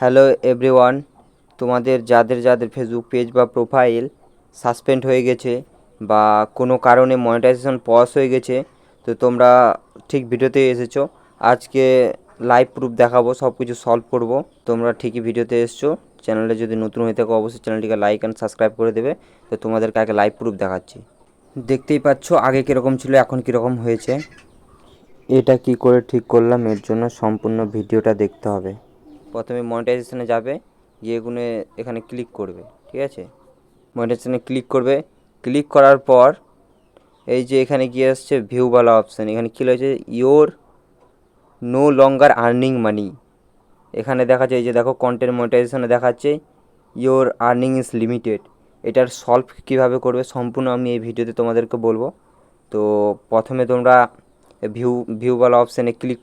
Hello everyone, তোমাদের যাদের যাদের ফেসবুক পেজ বা প্রোফাইল সাসপেন্ড হয়ে গেছে বা কোনো কারণে মনিটাইজেশন পজ হয়ে গেছে, তো তোমরা ঠিক ভিডিওতে এসেছো। আজকে লাইভ প্রুফ দেখাবো, সব কিছু সলভ করব। তোমরা ঠিকই ভিডিওতে এসছো। চ্যানেলে যদি নতুন হয়ে থাকো অবশ্যই চ্যানেলটিকে লাইক অ্যান্ড সাবস্ক্রাইব করে দেবে। তো তোমাদেরকে আগে লাইভ প্রুফ দেখাচ্ছি। দেখতেই পাচ্ছ আগে কীরকম ছিল, এখন কীরকম হয়েছে। এটা কি করে ঠিক করলাম, এর জন্য সম্পূর্ণ ভিডিওটা দেখতে হবে। প্রথমে মনিটাইজেশনে যাবে, গিয়ে এখানে ক্লিক করবে। ঠিক আছে, মনিটাইজেশনে ক্লিক করবে। ক্লিক করার পর এই যে এখানে গিয়ে আসছে ভিউওয়ালা অপশান, এখানে কী হয়েছে, you're no longer earning money. এখানে দেখাচ্ছে, এই যে দেখো কন্টেন্ট মনিটাইজেশনে দেখাচ্ছে ইওর আর্নিং ইজ লিমিটেড। এটার সলভ কীভাবে করবে সম্পূর্ণ আমি এই ভিডিওতে তোমাদেরকে বলবো। তো প্রথমে তোমরা ভিউওয়ালা অপশানে ক্লিক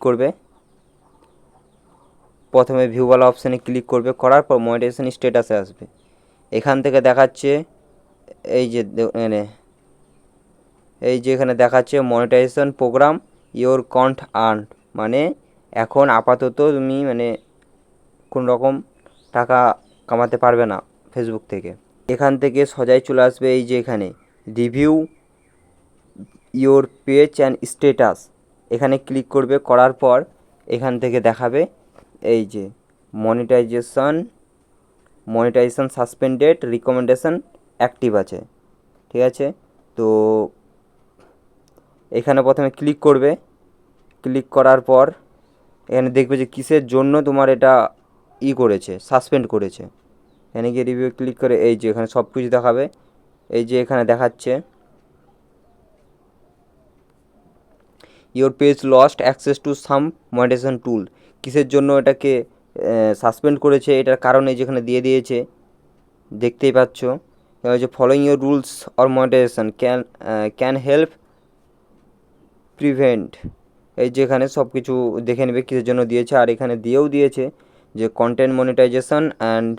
করবে। করার পর মনিটাইজেশন স্ট্যাটাসে আসবে। এখান থেকে দেখাচ্ছে এই যে এখানে দেখাচ্ছে মনিটাইজেশন প্রোগ্রাম ইওর কন্ট আর্ন, মানে এখন আপাতত তুমি কোন রকম টাকা কামাতে পারবে না ফেসবুক থেকে। এখান থেকে সজাই চলে আসবে এই যে এখানে review your page and status, এখানে ক্লিক করবে। করার পর এখান থেকে দেখাবে এই যে মনিটাইজেশন সাসপেন্ডেড, রিকমেন্ডেশন অ্যাক্টিভ আছে। ঠিক আছে, তো এখানে প্রথমে ক্লিক করবে। ক্লিক করার পর এখানে দেখবে যে কিসের জন্য তোমার এটা করেছে, সাসপেন্ড করেছে। এখানে গিয়ে রিভিউ ক্লিক করে এই যে এখানে সব কিছু দেখাবে। এই যে এখানে দেখাচ্ছে your page lost access to some monetization tool. কিসের জন্য এটাকে সাসপেন্ড করেছে, এটার কারণে যেখানে দিয়ে দিয়েছে, দেখতেই পাচ্ছ। এবার হচ্ছে following your rules or monetization can help prevent. এই যেখানে সব কিছু দেখে নেবে কিসের জন্য দিয়েছে। আর এখানে দিয়েও দিয়েছে যে কন্টেন্ট মনিটাইজেশন অ্যান্ড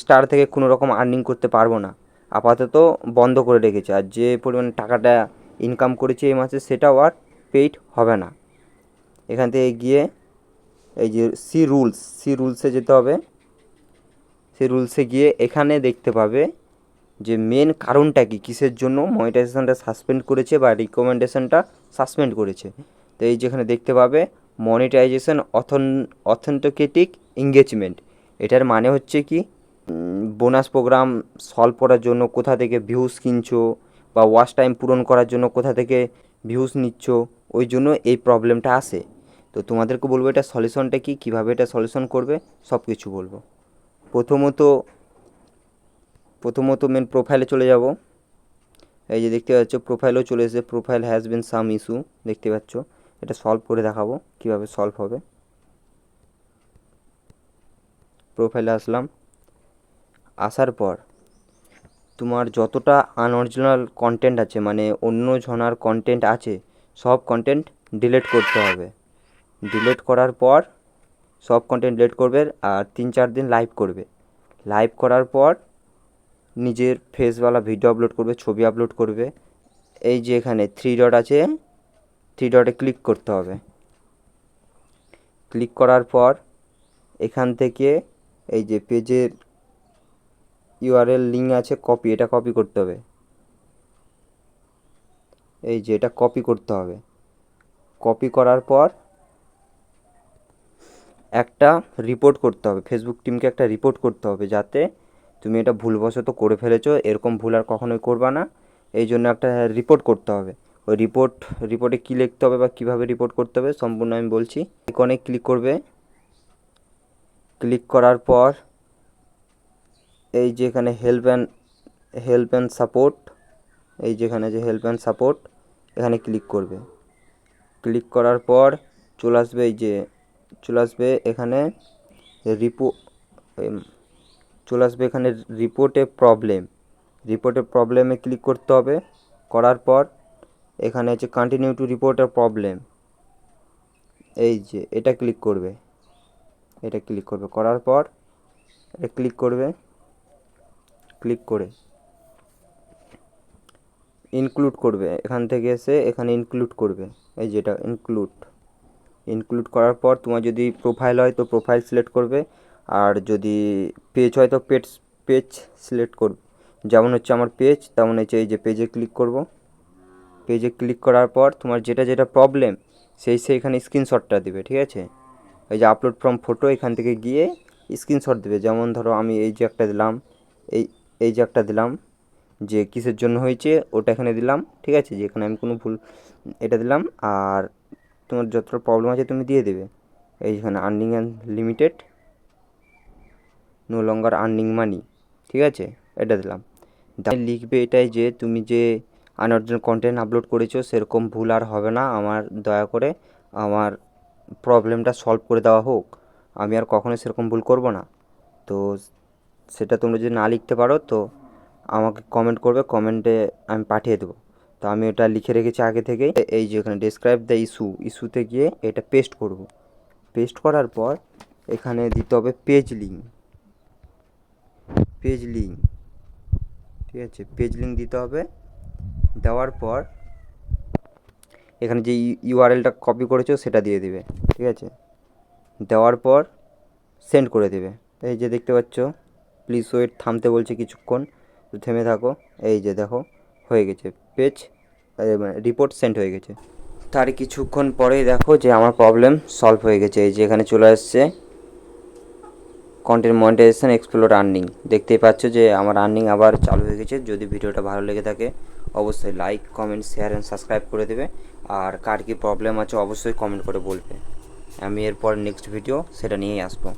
স্টার থেকে কোনো রকম আর্নিং করতে পারবো না, আপাতত বন্ধ করে রেখেছে। আর যে পরিমাণে টাকাটা ইনকাম করেছে এই মাসে সেটাও আর পেইড হবে না। এখান থেকে গিয়ে এই যে সি রুলসে যেতে হবে। সি রুলসে গিয়ে এখানে দেখতে পাবে যে মেন কারণটা কি, কিসের জন্য মনিটাইজেশনটা সাসপেন্ড করেছে বা রিকমেন্ডেশনটা সাসপেন্ড করেছে। তো এই যেখানে দেখতে পাবে মনিটাইজেশন অথেন্টিকেটিক এঙ্গেজমেন্ট। এটার মানে হচ্ছে কি, বোনাস প্রোগ্রাম সলভ করার জন্য কোথা থেকে ভিউজ কিনছো বা ওয়াচ টাইম পূরণ করার জন্য কোথা থেকে ভিউজ নিচ্ছ, ওই জন্য এই প্রবলেমটা আসে। তো তোমাদেরকে বলবো এটা সলিউশনটা কি, কীভাবে এটা সলিউশন করবে সব কিছু বলবো। প্রথমত মেন প্রোফাইলে চলে যাব। এই যে দেখতে পাচ্ছ প্রোফাইলেও চলে এসেছে, profile has been some issue, দেখতে পাচ্ছ। এটা সলভ করে দেখাবো কীভাবে সলভ হবে। প্রোফাইলে আসলাম। আসার পর তোমার যতটা আনঅরিজিনাল কন্টেন্ট আছে, মানে অন্য জনার কন্টেন্ট আছে, সব কন্টেন্ট ডিলিট করতে হবে। ডিলিট করার পর সব কন্টেন্ট ডিলিট করবে আর 3-4 দিন লাইভ করবে। লাইভ করার পর নিজের ফেসওয়ালা ভিডিও আপলোড করবে, ছবি আপলোড করবে। এই যে এখানে 3 ডট আছে, 3 ডটে ক্লিক করতে হবে। ক্লিক করার পর এখান থেকে এই যে পেজের ইউআরএল লিঙ্ক আছে, এটা কপি করতে হবে। এই যে এটা কপি করতে হবে। কপি করার পর একটা রিপোর্ট করতে হবে, ফেসবুক টিমকে একটা রিপোর্ট করতে হবে, যাতে তুমি এটা ভুলবশত করে ফেলেছো, এরকম ভুল আর কখনোই করবা না। এই জন্য একটা রিপোর্ট করতে হবে। ওই রিপোর্টে কী লিখতে হবে বা কীভাবে রিপোর্ট করতে হবে সম্পূর্ণ আমি বলছি। আইকনে ক্লিক করবে। ক্লিক করার পর এই যে এখানে হেল্প অ্যান্ড সাপোর্ট, এই যেখানে যে হেল্প অ্যান্ড সাপোর্ট, এখানে ক্লিক করবে। ক্লিক করার পর চলে আসবে এখানে রিপো চলে আসবে এখানে রিপোর্টে প্রবলেমে ক্লিক করতে হবে। করার পর এখানে হচ্ছে continue to report A problem, এই যে এটা ক্লিক করবে। করার পর এটা ক্লিক করবে। ক্লিক করে ইনক্লুড করবে, এখান থেকে এসে এখানে ইনক্লুড করবে। এই যেটা ইনক্লুড করার পর তোমার যদি প্রোফাইল হয় তো প্রোফাইল সিলেক্ট করবে, আর যদি পেজ হয় তো পেজ সিলেক্ট করবে। যেমন হচ্ছে আমার পেজ, তেমন হচ্ছে এই যে পেজে ক্লিক করব। পেজে ক্লিক করার পর তোমার যেটা যেটা প্রবলেম সেইখানে স্ক্রিনশটটা দিবে, ঠিক আছে। এই যে আপলোড ফ্রম ফটো, এখান থেকে গিয়ে স্ক্রিনশট দেবে। যেমন ধরো আমি এই যে একটা দিলাম, এই এই যে একটা দিলাম যে কিসের জন্য হয়েছে ওটা এখানে দিলাম, ঠিক আছে, যে এখানে আমি কোনো ভুল এটা দিলাম। আর তোমার যতটা প্রবলেম আছে তুমি দিয়ে দেবে। এইখানে earning and limited, no longer earning money, ঠিক আছে, এটা দিলাম। লিখবে এটাই যে তুমি যে আনঅরিজিনাল কন্টেন্ট আপলোড করেছো সেরকম ভুল আর হবে না, আমার দয়া করে আমার প্রবলেমটা সলভ করে দেওয়া হোক, আমি আর কখনো সেরকম ভুল করব না। তো সেটা তোমরা যদি না লিখতে পারো তো আমাকে কমেন্ট করবে, কমেন্টে আমি পাঠিয়ে দেবো। তো আমি ওটা লিখে রেখেছি আগে থেকেই। এই যে এখানে ডেসক্রাইব দ্য ইস্যুতে গিয়ে এটা পেস্ট করব। পেস্ট করার পর এখানে দিতে হবে পেজ লিঙ্ক, ঠিক আছে, পেজ লিঙ্ক দিতে হবে। দেওয়ার পর এখানে যে ইউআরএলটা কপি করেছো সেটা দিয়ে দেবে, ঠিক আছে। দেওয়ার পর সেন্ড করে দেবে। এই যে দেখতে পাচ্ছ প্লিজ ওয়েট, থামতে বলছে কিছুক্ষণ, তো থেমে থাকো। এই যে দেখো হয়ে গেছে, পেজ রিপোর্ট সেন্ড হয়ে গেছে। তার কিছুক্ষণ পরেই দেখো যে আমার প্রবলেম সলভ হয়ে গেছে। এই যে এখানে চলে আসছে কন্টেন্ট মনিটাইজেশন এক্সপ্লোর আর্নিং, দেখতেই পাচ্ছ যে আমার আর্নিং আবার চালু হয়ে গেছে। যদি ভিডিওটা ভালো লেগে থাকে অবশ্যই like, comment, share and subscribe করে দেবে। আর কার কী প্রবলেম আছে অবশ্যই কমেন্ট করে বলবে, আমি এরপর নেক্সট ভিডিও সেটা নিয়েই আসবো।